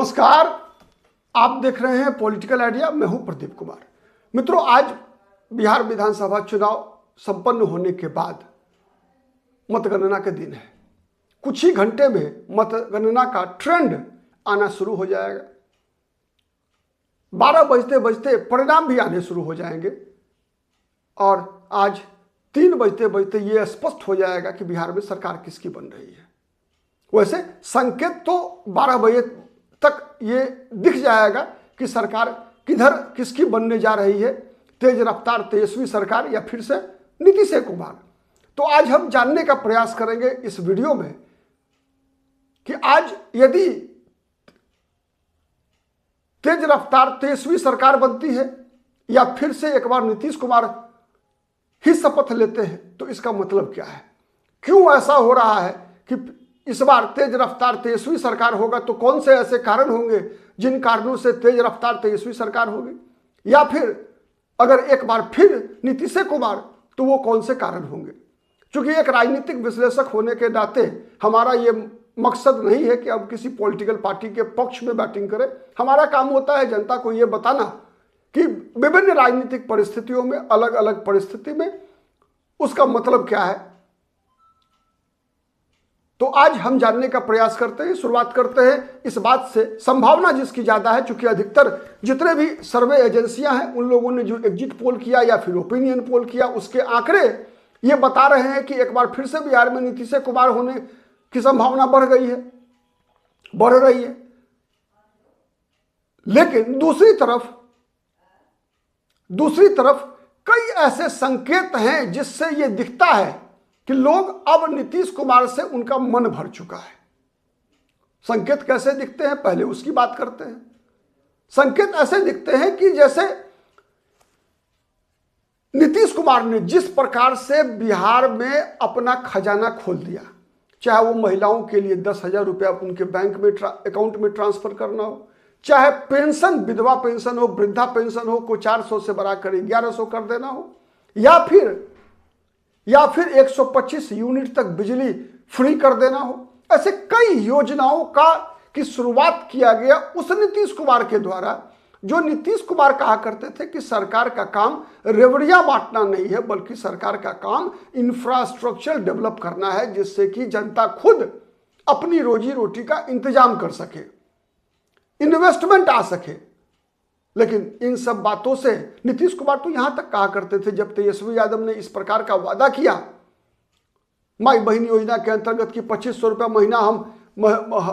नमस्कार, आप देख रहे हैं पॉलिटिकल आइडिया। मैं हूं प्रदीप कुमार। मित्रों, आज बिहार विधानसभा चुनाव संपन्न होने के बाद मतगणना के दिन है। कुछ ही घंटे में मतगणना का ट्रेंड आना शुरू हो जाएगा। 12 बजते बजते परिणाम भी आने शुरू हो जाएंगे और आज 3 बजते बजते ये स्पष्ट हो जाएगा कि बिहार में सरकार किसकी बन रही है। वैसे संकेत तो 12 बजे तक ये दिख जाएगा कि सरकार किसकी बनने जा रही है, तेज रफ्तार तेजस्वी सरकार या फिर से नीतीश कुमार। तो आज हम जानने का प्रयास करेंगे इस वीडियो में कि आज यदि तेज रफ्तार तेजस्वी सरकार बनती है या फिर से एक बार नीतीश कुमार ही शपथ लेते हैं तो इसका मतलब क्या है, क्यों ऐसा हो रहा है कि इस बार तेज रफ्तार तेजस्वी सरकार होगा। तो कौन से ऐसे कारण होंगे जिन कारणों से तेज रफ्तार तेजस्वी सरकार होगी, या फिर अगर एक बार फिर नीतीश कुमार तो वो कौन से कारण होंगे। क्योंकि एक राजनीतिक विश्लेषक होने के नाते हमारा ये मकसद नहीं है कि अब किसी पॉलिटिकल पार्टी के पक्ष में बैटिंग करें। हमारा काम होता है जनता को ये बताना कि विभिन्न राजनीतिक परिस्थितियों में, अलग अलग परिस्थिति में उसका मतलब क्या है। तो आज हम जानने का प्रयास करते हैं। शुरुआत करते हैं इस बात से, संभावना जिसकी ज़्यादा है, चूंकि अधिकतर जितने भी सर्वे एजेंसियां हैं उन लोगों ने जो एग्जिट पोल किया या फिर ओपिनियन पोल किया, उसके आंकड़े ये बता रहे हैं कि एक बार फिर से बिहार में नीतीश कुमार होने की संभावना बढ़ रही है। लेकिन दूसरी तरफ कई ऐसे संकेत हैं जिससे ये दिखता है कि लोग अब नीतीश कुमार से उनका मन भर चुका है। संकेत कैसे दिखते हैं, पहले उसकी बात करते हैं। संकेत ऐसे दिखते हैं कि जैसे नीतीश कुमार ने जिस प्रकार से बिहार में अपना खजाना खोल दिया, चाहे वो महिलाओं के लिए 10,000 रुपया उनके बैंक में अकाउंट में ट्रांसफर करना हो, चाहे पेंशन, विधवा पेंशन हो, वृद्धा पेंशन हो को 400 से बढ़ाकर 1100 कर देना हो, या फिर 125 यूनिट तक बिजली फ्री कर देना हो, ऐसे कई योजनाओं की शुरुआत किया गया उस नीतीश कुमार के द्वारा, जो नीतीश कुमार कहा करते थे कि सरकार का काम रेवड़ियां बांटना नहीं है, बल्कि सरकार का काम इंफ्रास्ट्रक्चर डेवलप करना है, जिससे कि जनता खुद अपनी रोजी रोटी का इंतजाम कर सके, इन्वेस्टमेंट आ सके। लेकिन इन सब बातों से नीतीश कुमार तो यहां तक कहा करते थे, जब तेजस्वी यादव ने इस प्रकार का वादा किया, माई बहन योजना के अंतर्गत कि 2500 रुपया महीना हम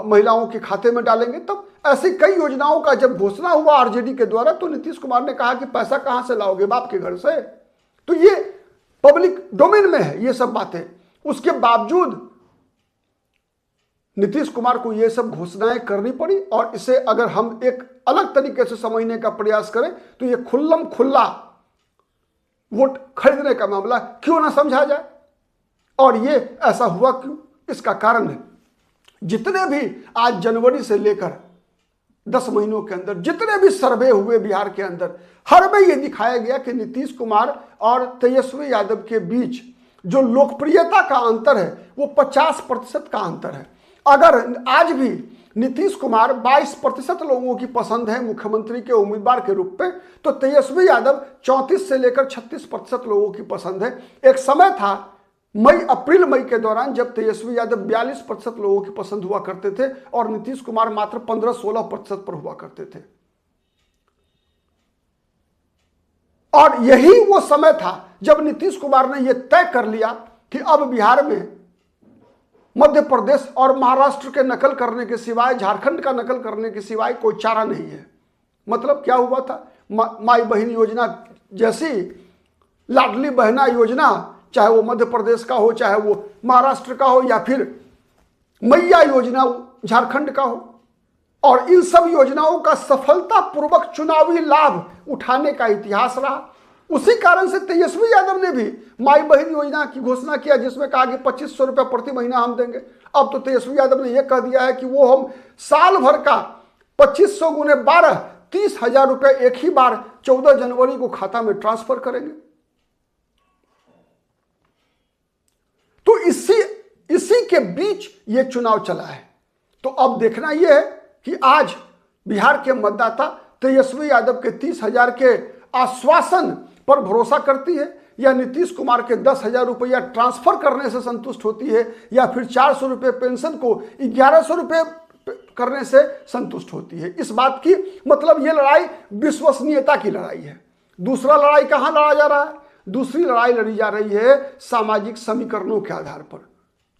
महिलाओं के खाते में डालेंगे, तब ऐसी कई योजनाओं का जब घोषणा हुआ आरजेडी के द्वारा तो नीतीश कुमार ने कहा कि पैसा कहां से लाओगे, बाप के घर से। तो ये पब्लिक डोमेन में है ये सब बातें। उसके बावजूद नीतीश कुमार को ये सब घोषणाएं करनी पड़ी, और इसे अगर हम एक अलग तरीके से समझने का प्रयास करें तो ये खुल्लम खुल्ला वोट खरीदने का मामला क्यों ना समझा जाए। और ये ऐसा हुआ क्यों, इसका कारण है जितने भी आज जनवरी से लेकर 10 महीनों के अंदर जितने भी सर्वे हुए बिहार के अंदर, हर में ये दिखाया गया कि नीतीश कुमार और तेजस्वी यादव के बीच जो लोकप्रियता का अंतर है वो 50% का अंतर है। अगर आज भी नीतीश कुमार 22% लोगों की पसंद है मुख्यमंत्री के उम्मीदवार के रूप में, तो तेजस्वी यादव 34 से लेकर 36% लोगों की पसंद है। एक समय था अप्रैल मई के दौरान जब तेजस्वी यादव 42% लोगों की पसंद हुआ करते थे और नीतीश कुमार मात्र 15-16% पर हुआ करते थे। और यही वो समय था जब नीतीश कुमार ने यह तय कर लिया कि अब बिहार में मध्य प्रदेश और महाराष्ट्र के नकल करने के सिवाय, झारखंड का नकल करने के सिवाय कोई चारा नहीं है। मतलब क्या हुआ था, माई बहन योजना जैसी लाडली बहना योजना, चाहे वो मध्य प्रदेश का हो, चाहे वो महाराष्ट्र का हो, या फिर मैया योजना झारखंड का हो, और इन सब योजनाओं का सफलतापूर्वक चुनावी लाभ उठाने का इतिहास रहा। उसी कारण से तेजस्वी यादव ने भी माई बहन योजना की घोषणा किया, जिसमें कहा कि 2500 रुपया प्रति महीना हम देंगे। अब तो तेजस्वी यादव ने यह कह दिया है कि वो हम साल भर का 2500 गुने 12 30,000 रुपया एक ही बार 14 जनवरी को खाता में ट्रांसफर करेंगे। तो इसी के बीच ये चुनाव चला है। तो अब देखना यह है कि आज बिहार के मतदाता तेजस्वी यादव के 30,000 के आश्वासन पर भरोसा करती है, या नीतीश कुमार के 10,000 रुपया ट्रांसफर करने से संतुष्ट होती है, या फिर 400 रुपये पेंशन को 1100 रुपये करने से संतुष्ट होती है। इस बात की मतलब ये लड़ाई विश्वसनीयता की लड़ाई है। दूसरा लड़ाई कहां लड़ा जा रहा है? दूसरी लड़ाई लड़ी जा रही है सामाजिक समीकरणों के आधार पर।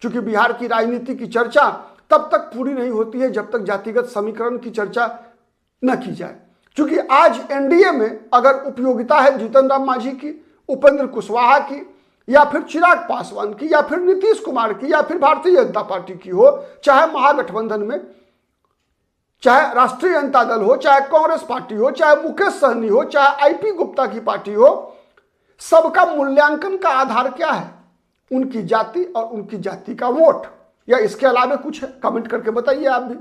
क्योंकि बिहार की राजनीति की चर्चा तब तक पूरी नहीं होती है जब तक जातिगत समीकरण की चर्चा न की जाए। क्योंकि आज एनडीए में अगर उपयोगिता है जीतन राम मांझी की, उपेंद्र कुशवाहा की, या फिर चिराग पासवान की, या फिर नीतीश कुमार की, या फिर भारतीय जनता पार्टी की हो, चाहे महागठबंधन में, चाहे राष्ट्रीय जनता दल हो, चाहे कांग्रेस पार्टी हो, चाहे मुकेश सहनी हो, चाहे आईपी गुप्ता की पार्टी हो, सबका मूल्यांकन का आधार क्या है? उनकी जाति और उनकी जाति का वोट, या इसके अलावा कुछ है? कमेंट करके बताइए आप भी।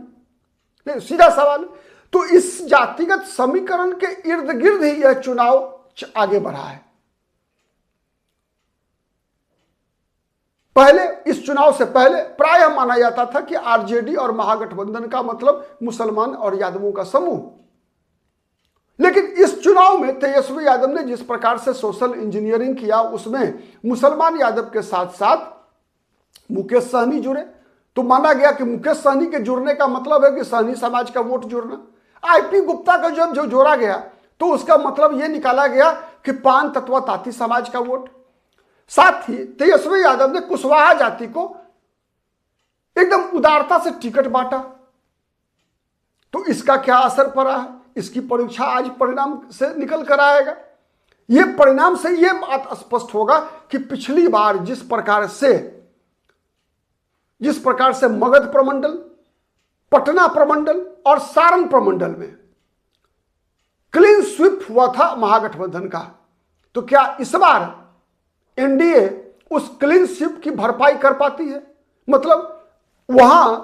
नहीं, सीधा सवाल। तो इस जातिगत समीकरण के इर्द गिर्द ही यह चुनाव आगे बढ़ा है। पहले, इस चुनाव से पहले प्रायः माना जाता था कि आरजेडी और महागठबंधन का मतलब मुसलमान और यादवों का समूह। लेकिन इस चुनाव में तेजस्वी यादव ने जिस प्रकार से सोशल इंजीनियरिंग किया, उसमें मुसलमान यादव के साथ साथ मुकेश सहनी जुड़े। तो माना गया कि मुकेश सहनी के जुड़ने का मतलब है कि सहनी समाज का वोट जुड़ना। आईपी गुप्ता का जब जो जोड़ा गया तो उसका मतलब यह निकाला गया कि पान तत्व ताती समाज का वोट। साथ ही तेजस्वी यादव ने कुशवाहा जाति को एकदम उदारता से टिकट बांटा। तो इसका क्या असर पड़ा है? इसकी परीक्षा आज परिणाम से निकल कर आएगा। यह परिणाम से यह बात स्पष्ट होगा कि पिछली बार जिस प्रकार से मगध प्रमंडल, पटना प्रमंडल और सारण प्रमंडल में क्लीन स्वीप हुआ था महागठबंधन का, तो क्या इस बार एनडीए उस क्लीन स्वीप की भरपाई कर पाती है? मतलब वहां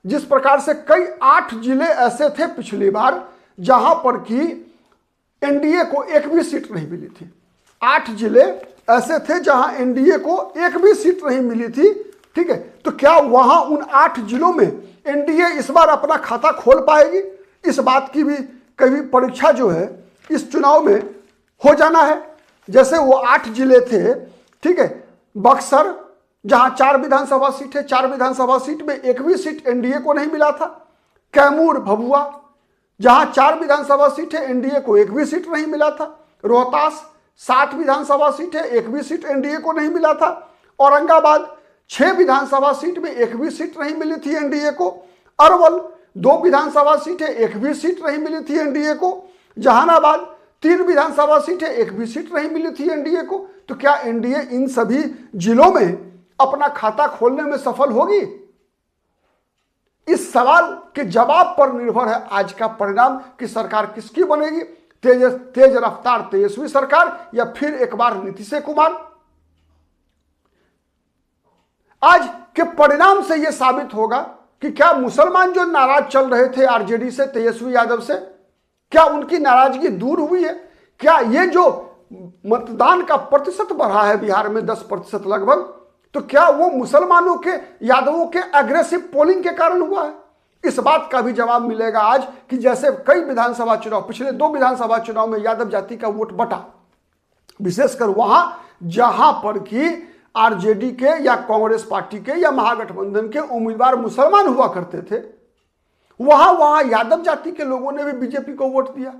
जिस प्रकार से कई 8 जिले ऐसे थे पिछली बार जहां पर कि एनडीए को एक भी सीट नहीं मिली थी। 8 जिले ऐसे थे जहां एनडीए को एक भी सीट नहीं मिली थी। ठीक है, तो क्या वहां उन 8 जिलों में एनडीए इस बार अपना खाता खोल पाएगी? इस बात की भी कभी परीक्षा जो है इस चुनाव में हो जाना है। जैसे वो 8 जिले थे, ठीक है, बक्सर जहां 4 विधानसभा सीट है, 4 विधानसभा सीट में एक भी सीट एनडीए को नहीं मिला था। कैमूर भभुआ जहां 4 विधानसभा सीट है, एनडीए को एक भी सीट नहीं मिला था। रोहतास 7 विधानसभा सीट है, एक भी सीट एनडीए को नहीं मिला था। औरंगाबाद 6 विधानसभा सीट में एक भी सीट नहीं मिली थी एनडीए को। अरवल 2 विधानसभा सीट है, एक भी सीट नहीं मिली थी एनडीए को। जहानाबाद 3 विधानसभा सीट है, एक भी सीट नहीं मिली थी एनडीए को। तो क्या एनडीए इन सभी जिलों में अपना खाता खोलने में सफल होगी? इस सवाल के जवाब पर निर्भर है आज का परिणाम कि सरकार किसकी बनेगी, तेज रफ्तार तेजस्वी सरकार या फिर एक बार नीतीश कुमार। आज के परिणाम से यह साबित होगा कि क्या मुसलमान जो नाराज चल रहे थे आरजेडी से, तेजस्वी यादव से, क्या उनकी नाराजगी दूर हुई है? क्या ये जो मतदान का प्रतिशत बढ़ा है बिहार में 10% लगभग, तो क्या वो मुसलमानों के, यादवों के एग्रेसिव पोलिंग के कारण हुआ है? इस बात का भी जवाब मिलेगा आज कि जैसे कई विधानसभा चुनाव, पिछले 2 विधानसभा चुनाव में यादव जाति का वोट बटा, विशेषकर वहां जहां पर कि आरजेडी के या कांग्रेस पार्टी के या महागठबंधन के उम्मीदवार मुसलमान हुआ करते थे, वहां यादव जाति के लोगों ने भी बीजेपी को वोट दिया।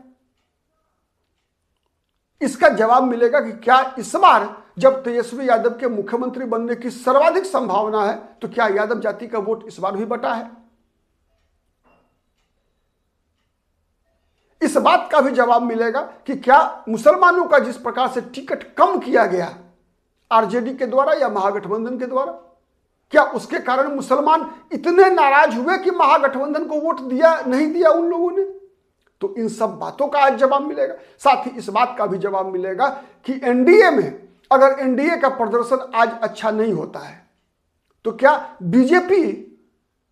इसका जवाब मिलेगा कि क्या इस बार जब तेजस्वी यादव के मुख्यमंत्री बनने की सर्वाधिक संभावना है, तो क्या यादव जाति का वोट इस बार भी बटा है? इस बात का भी जवाब मिलेगा कि क्या मुसलमानों का जिस प्रकार से टिकट कम किया गया आरजेडी के द्वारा या महागठबंधन के द्वारा, क्या उसके कारण मुसलमान इतने नाराज हुए कि महागठबंधन को वोट दिया नहीं दिया उन लोगों ने? तो इन सब बातों का आज जवाब मिलेगा। साथ ही इस बात का भी जवाब मिलेगा कि एनडीए में अगर एनडीए का प्रदर्शन आज अच्छा नहीं होता है, तो क्या बीजेपी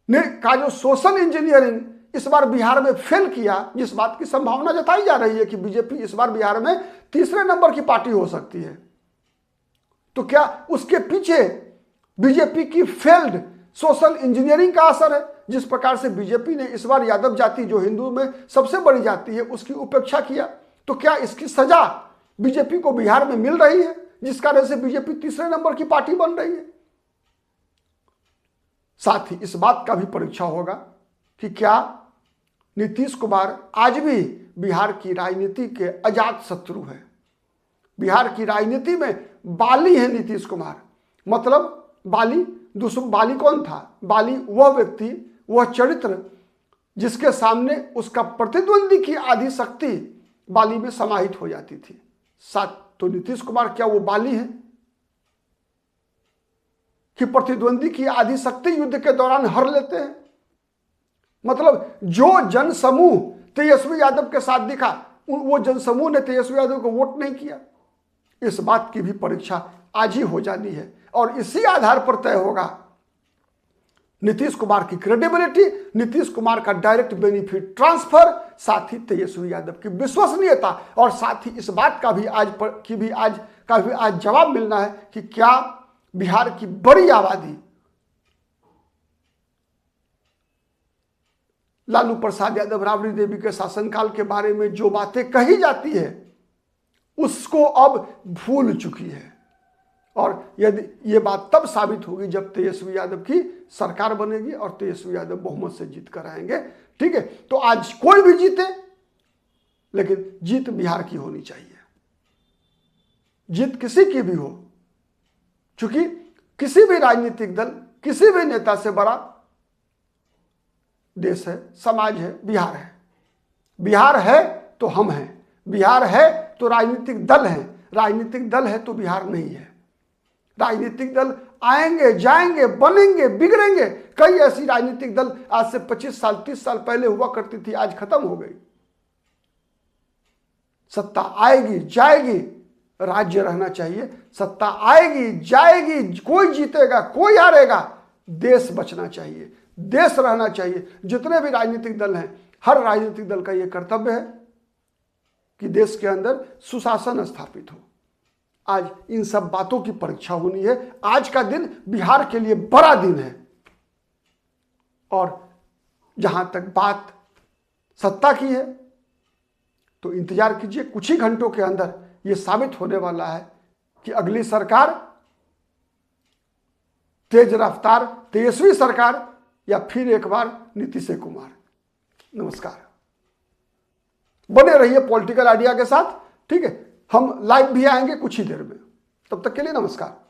ने का जो सोशल इंजीनियरिंग इस बार बिहार में फेल किया, जिस बात की संभावना जताई जा रही है कि बीजेपी इस बार बिहार में तीसरे नंबर की पार्टी हो सकती है, तो क्या उसके पीछे बीजेपी की फेल्ड सोशल इंजीनियरिंग का असर है? जिस प्रकार से बीजेपी ने इस बार यादव जाति, जो हिंदू में सबसे बड़ी जाति है, उसकी उपेक्षा किया, तो क्या इसकी सजा बीजेपी को बिहार में मिल रही है, जिस कारण से बीजेपी तीसरे नंबर की पार्टी बन रही है? साथ ही इस बात का भी परीक्षा होगा कि क्या नीतीश कुमार आज भी बिहार की राजनीति के अजात शत्रु है। बिहार की राजनीति में बाली है नीतीश कुमार। मतलब बाली कौन था? बाली वह व्यक्ति, वह चरित्र जिसके सामने उसका प्रतिद्वंदी की आधी शक्ति बाली में समाहित हो जाती थी। साथ तो नीतीश कुमार क्या वो बाली है कि प्रतिद्वंदी की आधी शक्ति युद्ध के दौरान हर लेते हैं? मतलब जो जनसमूह तेजस्वी यादव के साथ दिखा, वो जनसमूह ने तेजस्वी यादव को वोट नहीं किया। इस बात की भी परीक्षा आज ही हो जानी है और इसी आधार पर तय होगा नीतीश कुमार की क्रेडिबिलिटी, नीतीश कुमार का डायरेक्ट बेनिफिट ट्रांसफर, साथ ही तेजस्वी यादव की विश्वसनीयता, और साथ ही इस बात का भी आज जवाब मिलना है कि क्या बिहार की बड़ी आबादी लालू प्रसाद यादव, राबड़ी देवी के शासनकाल के बारे में जो बातें कही जाती है उसको अब भूल चुकी है। और यदि ये बात तब साबित होगी जब तेजस्वी यादव की सरकार बनेगी और तेजस्वी यादव बहुमत से जीत कर आएंगे। ठीक है, तो आज कोई भी जीते, लेकिन जीत बिहार की होनी चाहिए। जीत किसी की भी हो, क्योंकि किसी भी राजनीतिक दल, किसी भी नेता से बड़ा देश है, समाज है, बिहार है। बिहार है तो हम हैं, बिहार है तो राजनीतिक दल है, राजनीतिक दल है तो बिहार नहीं है। राजनीतिक दल आएंगे, जाएंगे, बनेंगे, बिगड़ेंगे। कई ऐसी राजनीतिक दल आज से 25 साल 30 साल पहले हुआ करती थी, आज खत्म हो गई। सत्ता आएगी, जाएगी, राज्य रहना चाहिए। सत्ता आएगी, जाएगी, कोई जीतेगा, कोई हारेगा, देश बचना चाहिए, देश रहना चाहिए। जितने भी राजनीतिक दल हैं, हर राजनीतिक दल का यह कर्तव्य है कि देश के अंदर सुशासन स्थापित हो। आज इन सब बातों की परीक्षा होनी है। आज का दिन बिहार के लिए बड़ा दिन है और जहां तक बात सत्ता की है तो इंतजार कीजिए, कुछ ही घंटों के अंदर यह साबित होने वाला है कि अगली सरकार तेज रफ्तार तेजस्वी सरकार या फिर एक बार नीतीश कुमार। नमस्कार, बने रहिए पॉलिटिकल आइडिया के साथ। ठीक है, हम लाइव भी आएंगे कुछ ही देर में। तब तक के लिए नमस्कार।